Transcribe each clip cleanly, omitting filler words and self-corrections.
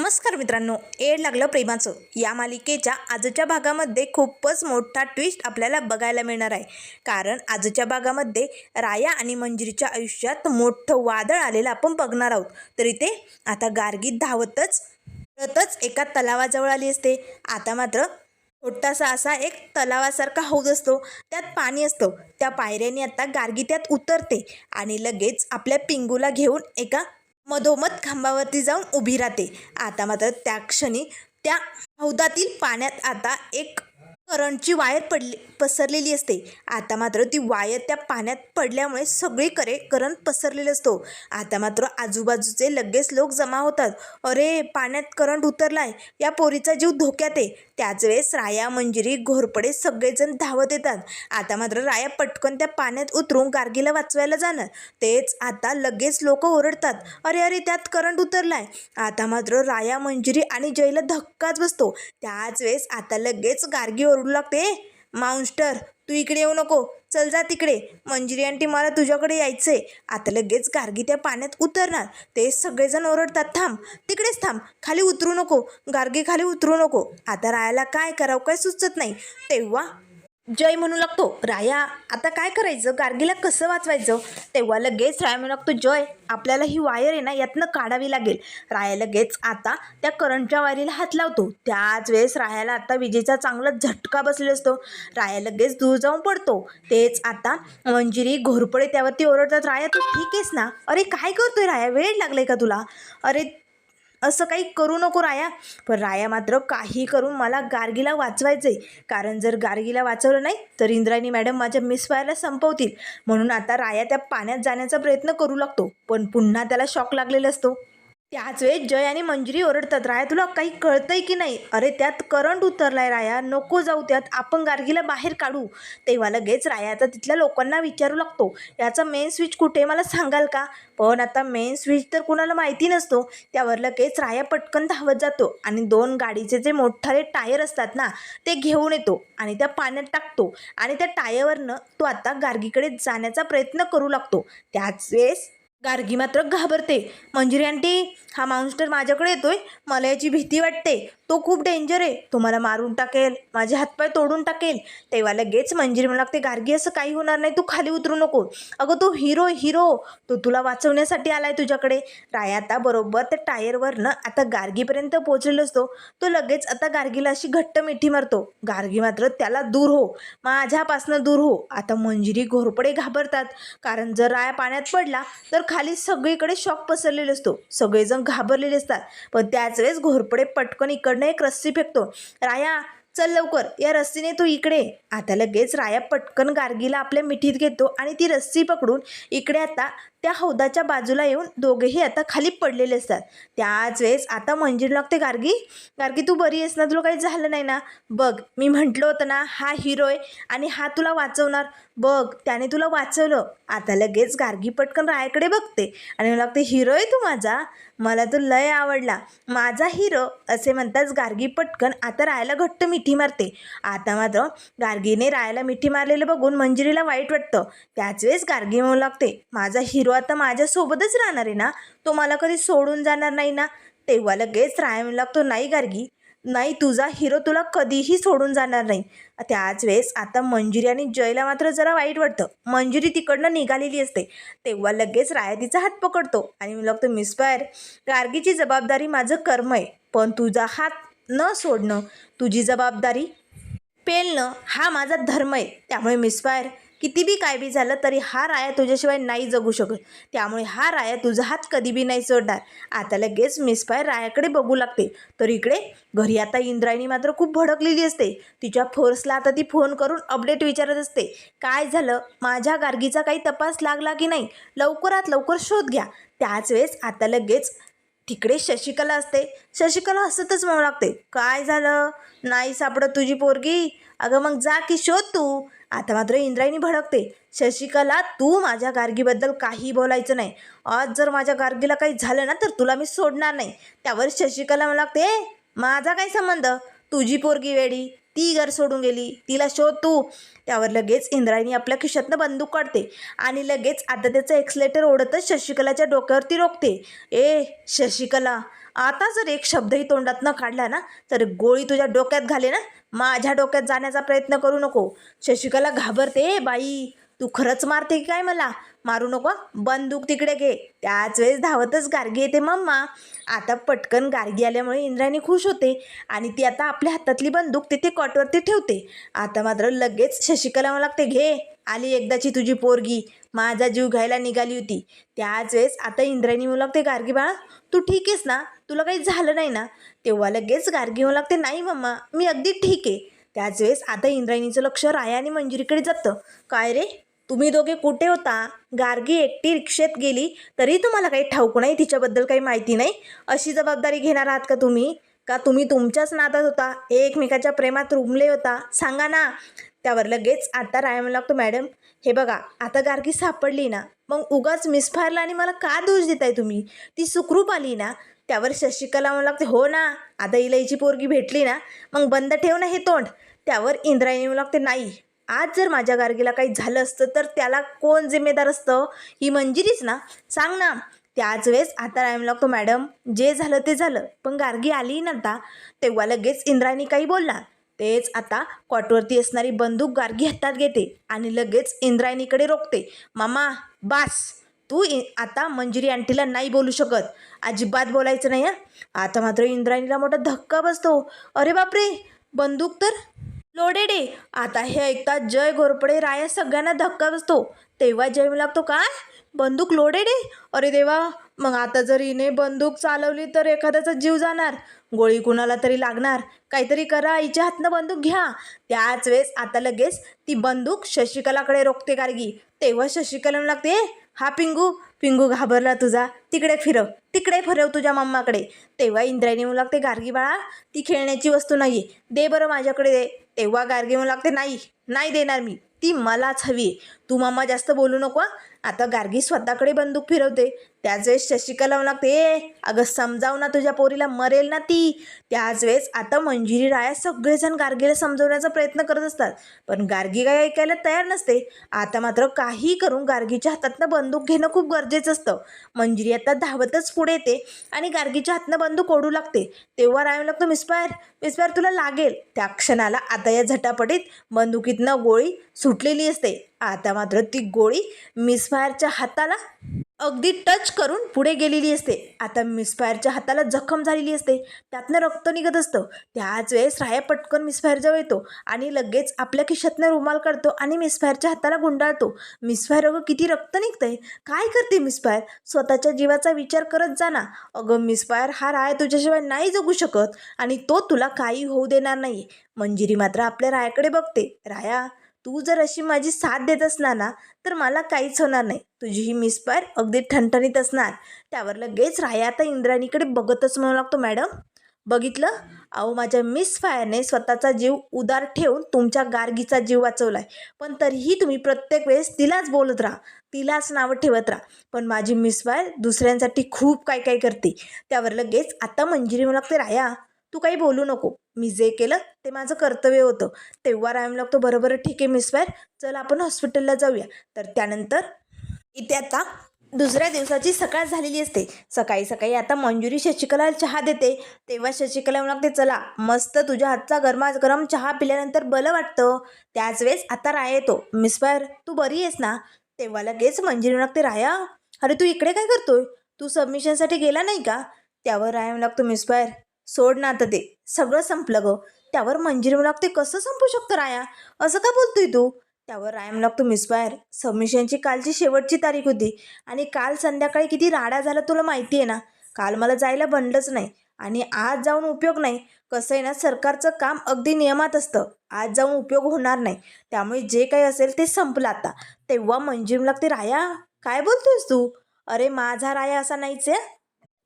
नमस्कार मित्रांनो, येड लागलं प्रेमाचं या मालिकेच्या आजच्या भागामध्ये खूपच मोठा ट्विस्ट आपल्याला बघायला मिळणार आहे. कारण आजच्या भागामध्ये राया आणि मंजिरीच्या आयुष्यात मोठं वादळ आलेलं आपण बघणार आहोत. तर इथे आता गार्गी धावतच एका तलावाजवळ आली असते. आता मात्र छोटासा असा एक तलावासारखा हौद असतो, त्यात पाणी असतं. त्या पायऱ्याने आता गार्गी त्यात उतरते आणि लगेच आपल्या पिंगूला घेऊन एका मधोमध खांबावरती जाऊन उभी राहते. आता मात्र त्या क्षणी त्या हौदातील पाण्यात आता एक करंटची वायर पसरलेली असते. आता मात्र ती वायर त्या पाण्यात पडल्यामुळे सगळीकडे करंट पसरलेला असतो. आता मात्र आजूबाजूचे लगेच लोक जमा होतात. अरे, पाण्यात करंट उतरलाय, या पोरीचा जीव धोक्यात आहे. त्याच वेळेस राया, मंजिरी, घोरपडे सगळेजण धावत येतात. आता मात्र राया पटकन त्या पाण्यात उतरून गार्गीला वाचवायला जाणार. तेच आता लगेच लोक ओरडतात, अरे अरे, त्यात करंट उतरलाय. आता मात्र राया, मंजिरी आणि जयला धक्काच बसतो. त्याच वेळेस आता लगेच गार्गी ओरडू लागते, माउन्स्टर, तू इकडे येऊ नको, चल जा तिकडे. मंजिरी आंटी, मला तुझ्याकडे यायचंय. आता लगेच गार्गी त्या पाण्यात उतरणार. ते सगळेजण ओरडतात, थांब, तिकडेच थांब, खाली उतरू नको, गार्गी खाली उतरू नको. आता रायाला काय करावं काय सुचत नाही. तेव्हा जय म्हणू लागतो, राया आता काय करायचं, गार्गीला कसं वाचवायचं. तेव्हा लगेच राया म्हणू लागतो, जय आपल्याला ही वायर आहे ना यातनं काढावी लागेल. राया लगेच आता त्या करंटच्या वायरीला हात लावतो. त्याच वेळेस रायाला आता विजेचा चांगला झटका बसलेला असतो. राया लगेच दूर जाऊन पडतो. तेच आता मंजिरी, घोरपडे त्यावरती ओरडतात, राया तू ठीक आहेस ना. अरे काय करतोय राया, वेळ लागलाय का तुला. अरे असं काही करू नको राया. पण राया मात्र काही करून मला गार्गीला वाचवायचं आहे. कारण जर गार्गीला वाचवलं नाही तर इंद्रायणी मॅडम माझ्या मिसफायरला संपवतील. म्हणून आता राया त्या पाण्यात जाण्याचा प्रयत्न करू लागतो. पण पुन्हा त्याला शॉक लागलेला असतो. त्याच वेळेस जय आणि मंजिरी ओरडतात, राया तुला काही कळतंय की नाही. अरे त्यात करंट उतरलाय राया, नको जाऊ त्यात, आपण गार्गीला बाहेर काढू. तेव्हा लगेच राया आता तिथल्या लोकांना विचारू लागतो, याचा मेन स्विच कुठे मला सांगाल का. पण आता मेन स्विच तर कुणाला माहिती नसतो. त्यावर लगेच राया पटकन धावत जातो आणि 2 गाडीचे जे मोठाले टायर असतात ना ते घेऊन येतो आणि त्या पाण्यात टाकतो. आणि त्या टायरवरनं तो आता गार्गीकडे जाण्याचा प्रयत्न करू लागतो. त्याच वेळेस गार्गी मात्र घाबरते. मंजिरी आंटी, हा माउन्स्टर माझ्याकडे येतोय, मला याची भीती वाटते, तो खूप डेंजर आहे, तो मला मारून टाकेल, माझे हातपाय तोडून टाकेल. तेव्हा लगेच मंजिरी म्हणू लागते, गार्गी असं काही होणार नाही, तू खाली उतरू नको. अगं तो हिरो तो तुला वाचवण्यासाठी आलाय तुझ्याकडे. राया आता बरोबर त्या टायरवरनं आता गार्गीपर्यंत पोहोचलेलो असतो. तो लगेच आता गार्गीला अशी घट्ट मिठी मारतो. गार्गी मात्र त्याला दूर हो, माझ्यापासनं दूर हो. आता मंजिरी, घोरपडे घाबरतात. कारण जर राया पाण्यात पडला तर खाली सगळीकडे शॉक पसरलेला असतो. सगळेजण घाबरलेले असतात. पण त्याच वेळेस घोरपडे पटकन इकडनं एक रस्सी फेकतो. राया चल लवकर, या रस्सीने तू इकडे. आता लगेच राया पटकन गार्गीला आपल्या मिठीत घेतो आणि ती रस्सी पकडून इकडे आता त्या हौदाच्या बाजूला येऊन दोघेही आता खाली पडलेले असतात. त्याच वेळेस आता मंजिरी लागते, गार्गी तू बरी आहेस ना, तुला काही झालं नाही ना. बघ मी म्हटलं होतं ना, हा हिरो आहे आणि हा तुला वाचवणार, बघ त्याने तुला वाचवलं. आता लगेच गार्गी पटकन रायाकडे बघते आणि मला लागते, हिरो आहे तू माझा, मला तो लय आवडला, माझा हिरो. असे म्हणताच गार्गी पटकन आता रायाला घट्ट मिठी मारते. आता मात्र गार्गीने रायाला मिठी मारलेलं बघून मंजिरीला वाईट वाटतं. त्याच वेळेस गार्गी म्हणू लागते, माझा हिरो आता माझ्यासोबतच राहणार आहे ना, तो मला कधी सोडून जाणार नाही ना. तेव्हा लगेच राया म्हणू लागतो, नाही गार्गी नाही, तुझा हिरो तुला कधीही सोडून जाणार नाही. त्याच वेळेस आता मंजिरी आणि जयला मात्र जरा वाईट वाटतं. मंजिरी तिकडनं निघालेली असते. तेव्हा लगेच राया तिचा हात पकडतो आणि म्हणू लागतो, मिसफायर, गार्गीची जबाबदारी माझं कर्म आहे, पण तुझा हात न सोडणं, तुझी जबाबदारी पेलणं हा माझा धर्म आहे. त्यामुळे मिसफायर, किती बी काय बी झालं तरी हा राया तुझ्याशिवाय नाही जगू शकत, त्यामुळे हा राया तुझा हात कधी बी नाही सोडणार. आता लगेच मिसफायर रायाकडे बघू लागते. तर इकडे घरी आता इंद्रायणी मात्र खूप भडकलेली असते. तिच्या फोर्सला आता ती फोन करून अपडेट विचारत असते, काय झालं, माझ्या गार्गीचा काही तपास लागला की नाही, लवकरात लवकर शोध घ्या. त्याच वेळेस आता लगेच तिकडे शशिकला असते. शशिकला हसतच म्हणू लागते, काय झालं, नाही सापडत तुझी पोरगी, अगं मग जा की शोध तू. आता मात्र इंद्रायणी भडकते, शशिकला तू माझ्या गार्गीबद्दल काही बोलायचं नाही, आज जर माझ्या गार्गीला काही झालं ना तर तुला मी सोडणार नाही. त्यावर शशिकला म्हणू लागते, माझा काय संबंध, तुझी पोरगी वेडी, ती घर सोडून गेली, तिला शोध तू. त्यावर लगेच इंद्रायणी आपल्या खिशातनं बंदूक काढते आणि लगेच आता त्याचं एक्सलेटर ओढतच शशिकलाच्या डोक्यावरती रोखते. ए शशिकला, आता जर एक शब्दही तोंडात न काढला ना तर गोळी तुझ्या डोक्यात घाले ना. माझ्या डोक्यात जाण्याचा प्रयत्न करू नको. शशिकला घाबरते. बाई तू खरंच मारते की काय मला? मारू नको. बंदूक तिकडे घे. त्याच वेळेस धावतच गार्गी येते. मम्मा आता पटकन गार्गी आल्यामुळे इंद्रायणी खुश होते आणि ती आता आपल्या हातातली बंदूक तिथे कॉटवरती ठेवते. आता मात्र लगेच शशिकला मला लागते, घे आली एकदाची तुझी पोरगी. माझा जीव घ्यायला निघाली होती. त्याच वेळेस आता इंद्रायणी म्हणू लागते, गार्गी बाळा तू ठीक आहेस ना? तुला काही झालं नाही ना? तेव्हा लगेच गार्गी म्हणू लागते, नाही मम्मा मी अगदी ठीक आहे. त्याच वेळेस आता इंद्रायणीचं लक्ष राया आणि मंजिरीकडे जातं. काय रे तुम्ही दोघे कुठे होता? गार्गी एकटी रिक्षेत गेली तरी तुम्हाला काही ठाऊक नाही, तिच्याबद्दल काही माहिती नाही. अशी जबाबदारी घेणार आहात का तुम्ही? का तुम्ही तुमच्याच नादात होता, एकमेकाच्या प्रेमात रुमले होता? सांगा ना. त्यावर लगेच आता राया म्हणू लागतो, मॅडम हे बघा आता गार्गी सापडली ना, मग उगाच मिसफायरला आणि मला का दोष देताय तुम्ही? ती सुखरूप आली ना. त्यावर शशिकला म्हणू लागते, हो ना, आता इलाईची पोरगी भेटली ना, मग बंद ठेव ना हे तोंड. त्यावर इंद्रायणी म्हणू लागते, नाही आज जर माझ्या गार्गीला काही झालं असतं तर त्याला कोण जिम्मेदार असतं? ही मंजिरीच ना. सांग ना. त्याच वेळेस आता राया म्हणू लागतो, मॅडम जे झालं ते झालं, पण गार्गी आली ना आता. तेव्हा लगेच इंद्रायणी काही बोलणार. तेच आता कॉटवरती असणारी बंदूक गार्गी हातात घेते आणि लगेच इंद्रायणीकडे रोखते. मामा बास, तू आता मंजिरी आंटीला नाही बोलू शकत. अजिबात बोलायचं नाही. आता मात्र इंद्रायणीला मोठा धक्का बसतो. अरे बापरे, बंदूक तर लोडेड आहे. आता हे ऐकतात जय घोरपडे राया सगळ्यांना धक्का बसतो. तेव्हा जय म्हणू लागतो, काय बंदूक लोडेड आहे? अरे देवा, मग आता जर हिने बंदूक चालवली तर एखाद्याचा जीव जाणार, गोळी कुणाला तरी लागणार. काहीतरी करा, हिच्या हातनं बंदूक घ्या. त्याच वेळेस आता लगेच ती बंदूक शशिकलाकडे रोखते गार्गी. तेव्हा शशिकला म्हणू लागते, हा पिंगू, पिंगू घाबरला तुझा, तिकडे फिरव, तिकडे फिरव तुझ्या मम्माकडे. तेव्हा इंद्रायणी म्हणू लागते, गार्गी बाळा ती खेळण्याची वस्तू नाही आहे, दे बरं माझ्याकडे दे. तेव्हा गार्गी म्हणू लागते, नाही नाही देणार मी, ती मलाच हवी आहे. तू मम्मा जास्त बोलू नको. आता गार्गी स्वतःकडे बंदूक फिरवते. त्याच वेळेस शशिकला म्हणू लागते, अगं समजाव ना तुझ्या पोरीला, मरेल ना ती. त्याच वेळेस आता मंजिरी राया सगळेजण गार्गीला समजवण्याचा प्रयत्न करत असतात, पण गार्गी काही ऐकायला तयार नसते. आता मात्र काही करून गार्गीच्या हातातनं बंदूक घेणं खूप गरजेचं असतं. मंजिरी आता धावतच पुढे येते आणि गार्गीच्या हातनं बंदूक ओढू लागते. तेव्हा राया म्हणू लागतो, मिसफायर मिसफायर तुला लागेल. त्या क्षणाला आता या झटापटीत बंदुकीतनं गोळी सुटलेली असते. आता मात्र ती गोळी मिसफायरच्या हाताला अगदी टच करून पुढे गेलेली असते. आता मिसफायरच्या हाताला जखम झालेली असते, त्यातनं रक्त निघत असतं. त्याच वेळेस राया पटकन मिसफायरजवळ येतो आणि लगेच आपल्या खिशातनं रुमाल काढतो आणि मिसफायरच्या हाताला गुंडाळतो. मिसफायर, अगं किती रक्त निघतंय, काय करते मिसफायर? स्वतःच्या जीवाचा विचार करत जा ना. अगं मिसफायर, हा राया तुझ्याशिवाय नाही जगू शकत आणि तो तुला काही होऊ देणार नाही. मंजिरी मात्र आपल्या रायाकडे बघते. राया, तू जर अशी माझी साथ देत असणार ना तर मला काहीच होणार नाही. तुझी ही मिसफायर अगदी ठणठणीत असणार. त्यावर लगेच राया आता इंद्रायणीकडे बघतच म्हणू लागतो, मॅडम बघितलं, अहो माझ्या मिसफायरने स्वतःचा जीव उदार ठेवून तुमच्या गार्गीचा जीव वाचवलाय, पण तरीही तुम्ही प्रत्येक वेळेस तिलाच बोलत राहा, तिलाच नावं ठेवत राहा. पण माझी मिसफायर दुसऱ्यांसाठी खूप काय काय करते. त्यावर लगेच आता मंजिरी म्हणू लागते, राया तू काही बोलू नको, मी जे केलं ते माझं कर्तव्य होतं. तेव्हा राया म्हणू लागतो, बरोबर ठीक आहे मिसफायर, चल आपण हॉस्पिटलला जाऊया. तर त्यानंतर इथे आता दुसऱ्या दिवसाची सकाळ झालेली असते. सकाळी सकाळी आता मंजुरी शशिकला चहा देते. तेव्हा शशिकला म्हणू लागते, चला मस्त तुझ्या हातचा गरमागरम चहा पिल्यानंतर बलं वाटतं. त्याच वेळेस आता राया येतो. मिसफायर तू बरी आहेस ना? तेव्हा लगेच मंजिरी म्हणू लागते, राया अरे तू इकडे काय करतोय? तू सबमिशनसाठी गेला नाही का? त्यावर राया म्हणू लागतो, मिसफायर सोड ना आता, ते सगळं संपलं गं. त्यावर मंजिरी म्हणू लागते, कसं संपू शकतं राया, असं का बोलतोय तू? त्यावर राया म्हणू लागतो, मिसफायर सबमिशनची कालची शेवटची तारीख होती आणि काल संध्याकाळी किती राडा झाला तुला माहिती आहे ना. काल मला जायला बनलंच नाही आणि आज जाऊन उपयोग नाही. कसं आहे ना, सरकारचं काम अगदी नियमात असतं, आज जाऊन उपयोग होणार नाही. त्यामुळे जे काही असेल ते संपलं आता. तेव्हा मंजिरी म्हणू लागते, राया काय बोलतोयस तू? अरे माझा राया असा नाहीच आहे.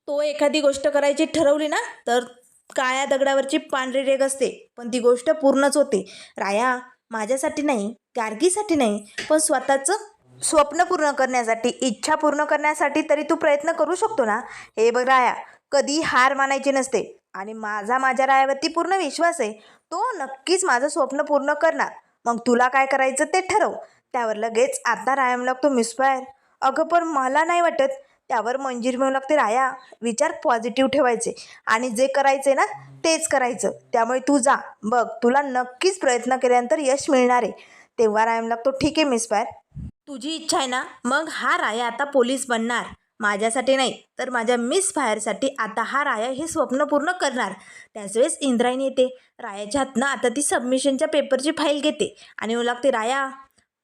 तो एखादी गोष्ट करायची ठरवली ना तर काळ्या दगडावरची पांढरी रेग असते, पण ती गोष्ट पूर्णच होते. राया माझ्यासाठी नाही, गार्गीसाठी नाही, पण स्वतःचं स्वप्न पूर्ण करण्यासाठी, इच्छा पूर्ण करण्यासाठी तरी तू प्रयत्न करू शकतो ना. हे बघ राया, कधी हार मानायची नसते आणि माझ्या रायावरती पूर्ण विश्वास आहे. तो नक्कीच माझं स्वप्न पूर्ण करणार. मग तुला काय करायचं ते ठरव. त्यावर लगेच आता राया म्हणू लागतो, मिसफायर अगं पण मला नाही वाटत त्यावर मंजिरी म्हणू लागते, राया विचार पॉझिटिव्ह ठेवायचे आणि जे करायचे ना तेच करायचं, त्यामुळे तू जा बघ, तुला नक्कीच प्रयत्न केल्यानंतर यश मिळणार आहे. तेव्हा राया म्हणू लागतो, ठीक आहे मिस फायर, तुझी इच्छा आहे ना, मग हा राया आता पोलीस बनणार. माझ्यासाठी नाही तर माझ्या मिस फायरसाठी आता हा राया हे स्वप्न पूर्ण करणार. त्याच वेळेस इंद्रायणी येते. रायाच्या हातनं आता ती सबमिशनच्या पेपरची फाईल घेते आणि म्हणू लागते, राया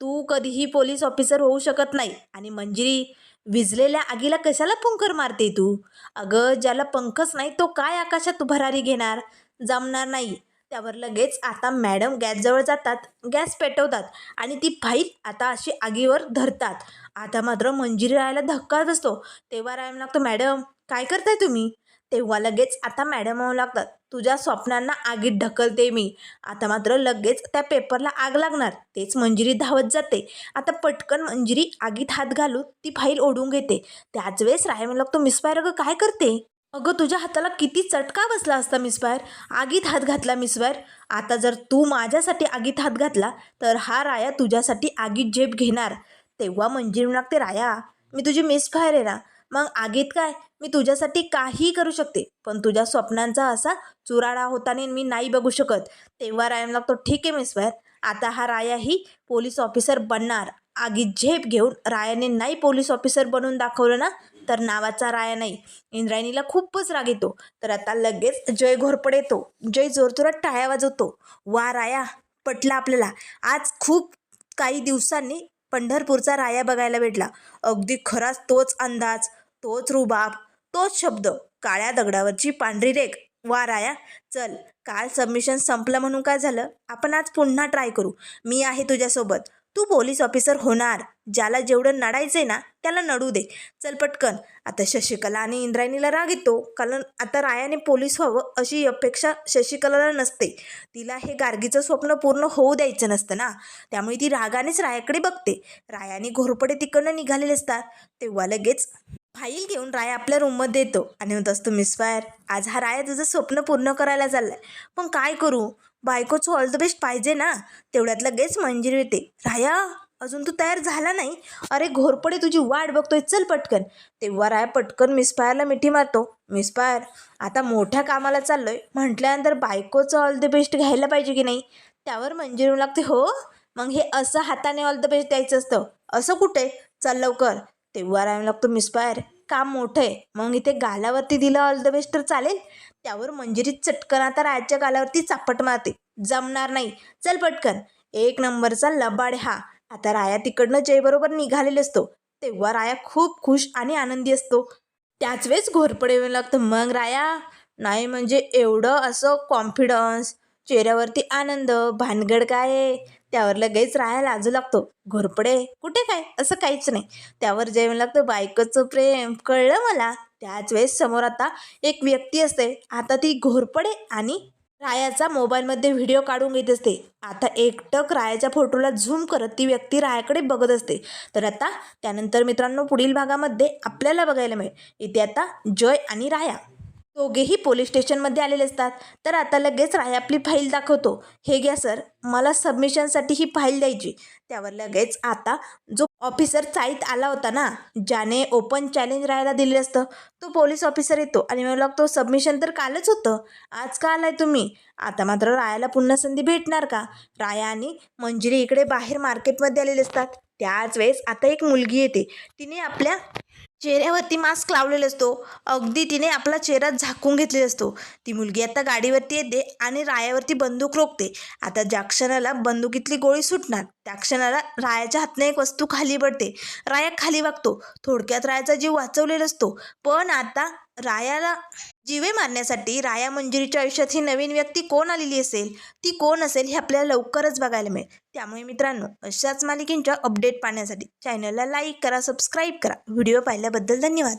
तू कधीही पोलीस ऑफिसर होऊ शकत नाही. आणि मंजिरी, विझलेल्या आगीला कशाला फुंकर मारते तू? अगं ज्याला पंखच नाही तो काय आकाशात भरारी घेणार? जमणार नाही. त्यावर लगेच आता मॅडम गॅसजवळ जातात, गॅस पेटवतात आणि ती फाईल आता अशी आगीवर धरतात. आता मात्र मंजिरी रायाला धक्का बसतो. तेव्हा राया म्हणू लागतो, मॅडम काय करताय तुम्ही? तेव्हा लगेच आता मॅडम म्हणू लागतात, तुझ्या स्वप्नांना आगीत ढकलते मी. आता मात्र लगेच त्या पेपरला आग लागणार. तेच मंजिरी धावत जाते. आता पटकन मंजिरी आगीत हात घालून ती फाईल ओढून घेते. त्याच वेळेस राया म्हणू लागतो, मिस फायर अगं काय करते? अगं तुझ्या हाताला किती चटका बसला असता मिस फायर, आगीत हात घातला मिस फायर. आता जर तू माझ्यासाठी आगीत हात घातला तर हा राया तुझ्यासाठी आगीत झेप घेणार. तेव्हा मंजिरी म्हणू लागते, राया मी तुझी मिस फायर आहे ना, मग आगीत काय, मी तुझ्यासाठी काहीही करू शकते, पण तुझ्या स्वप्नांचा असा चुराडा होताना मी नाही बघू शकत. तेव्हा राया म्हणू लागतो, ठीक आहे मिस फायर, आता हा रायाही पोलीस ऑफिसर बनणार. आगीत झेप घेऊन रायाने नाही पोलीस ऑफिसर बनवून दाखवलं ना तर नावाचा राया नाही. इंद्रायणीला खूपच राग येतो. तर आता लगेच जय घोरपडे येतो. जय जोरजोरात टाळ्या वाजवतो. वा राया, पटलं आपल्याला, आज खूप काही दिवसांनी पंढरपूरचा राया बघायला भेटला. अगदी खराच तोच अंदाज, तोच रुबाब, तोच शब्द, काळ्या दगडावरची पांढरी रेख. वा राया, चल काल सबमिशन संपलं म्हणून काय झालं, आपण आज पुन्हा ट्राय करू. मी आहे तुझ्यासोबत. तू पोलीस ऑफिसर होणार. ज्याला जेवढं नडायचंय ना त्याला नडू दे. चल पटकन. आता शशिकला आणि इंद्रायणीला राग येतो, कारण आता रायाने पोलीस व्हावं अशी अपेक्षा शशिकलाला नसते. तिला हे गार्गीचं स्वप्न पूर्ण होऊ द्यायचं नसतं ना, त्यामुळे ती रागानेच रायाकडे बघते. रायाने घोरपडे तिकडनं निघालेले असतात. तेव्हा लगेच फाईल घेऊन राया आपल्या रूममध्ये येतो आणि म्हणत असतो, मिस फायर आज हा राया तुझं स्वप्न पूर्ण करायला चाललाय, पण काय करू, बायकोचं ऑल द बेस्ट पाहिजे ना. तेवढ्यात लगेच मंजिरी येते. राया अजून तू तयार झाला नाही? अरे घोरपडे तुझी वाट बघतोय, चल पटकन. तेव्हा राया पटकन मिस फायरला मिठी मारतो. मिस फायर आता मोठ्या कामाला चाललोय म्हटल्यानंतर बायकोचं ऑल द बेस्ट घ्यायला पाहिजे की नाही? त्यावर मंजिरी म्हणू लागते, हो मग हे असं हाताने ऑल द बेस्ट द्यायचं असतं, असं कुठे, चल लवकर. तेव्हा राया लागतो, मिस फायर काम मोठं आहे, मग इथे गालावरती दिलं ऑल द बेस्ट तर चालेल? त्यावर मंजिरी चटकन आता रायाच्या गालावरती चापट मारते. जमणार नाही, चल पटकन. एक नंबरचा लबाड हा. आता राया तिकडनं जयबरोबर निघालेले असतो. तेव्हा राया खूप खुश आणि आनंदी असतो. त्याच वेळेस घोरपडे येऊ लागतं, मग राया नाही म्हणजे एवढं असं कॉन्फिडन्स, चेहऱ्यावरती आनंद, भानगड काय आहे? त्यावर लगेच राया लाजू लागतो. घोरपडे कुठे काय, असं काहीच नाही. त्यावर जय म्हणू लागतं, बायकोचं प्रेम कळलं मला. त्याच वेळेस समोर आता एक व्यक्ती असते. आता ती घोरपडे आणि रायाचा मोबाईलमध्ये व्हिडिओ काढून घेत असते. आता एकटक रायाच्या फोटोला झूम करत ती व्यक्ती रायाकडे बघत असते. तर आता त्यानंतर मित्रांनो पुढील भागामध्ये आपल्याला बघायला मिळेल, इथे आता जय आणि राया दोघेही पोलीस स्टेशनमध्ये आलेले असतात. तर आता लगेच राया आपली फाईल दाखवतो. हे घ्या सर, मला सबमिशनसाठी ही फाईल द्यायची. त्यावर लगेच आता जो ऑफिसर चाळीत आला होता ना, ज्याने ओपन चॅलेंज राहायला दिलेलं असतं, तो पोलीस ऑफिसर येतो आणि म्हणू लागतो, सबमिशन तर कालच होतं, आज का आलाय तुम्ही? आता मात्र रायाला पुन्हा संधी भेटणार का? राया आणि मंजिरी इकडे बाहेर मार्केटमध्ये आलेले असतात. त्याच वेळेस आता एक मुलगी येते. तिने आपल्या चेहऱ्यावरती मास्क लावलेला असतो. अगदी तिने आपला चेहरा झाकून घेतलेला असतो. ती मुलगी आता गाडीवरती येते आणि रायावरती बंदूक रोखते. आता ज्या क्षणाला बंदुकीतली गोळी सुटणार त्या क्षणाला रायाच्या हातनं एक वस्तू खाली पडते. राया खाली वागतो. थोडक्यात रायाचा जीव वाचवलेला असतो. पण आता रायाला जीवे मारण्यासाठी राया मंजिरीच्या आयुष्यात ही नवीन व्यक्ती कोण आलेली असेल, ती कोण असेल हे आपल्याला लवकरच बघायला मिळेल. त्यामुळे मित्रांनो अशाच मालिकेंच्या अपडेट पाहण्यासाठी चॅनलला लाईक करा, सबस्क्राईब करा. व्हिडिओ पाहिल्याबद्दल धन्यवाद.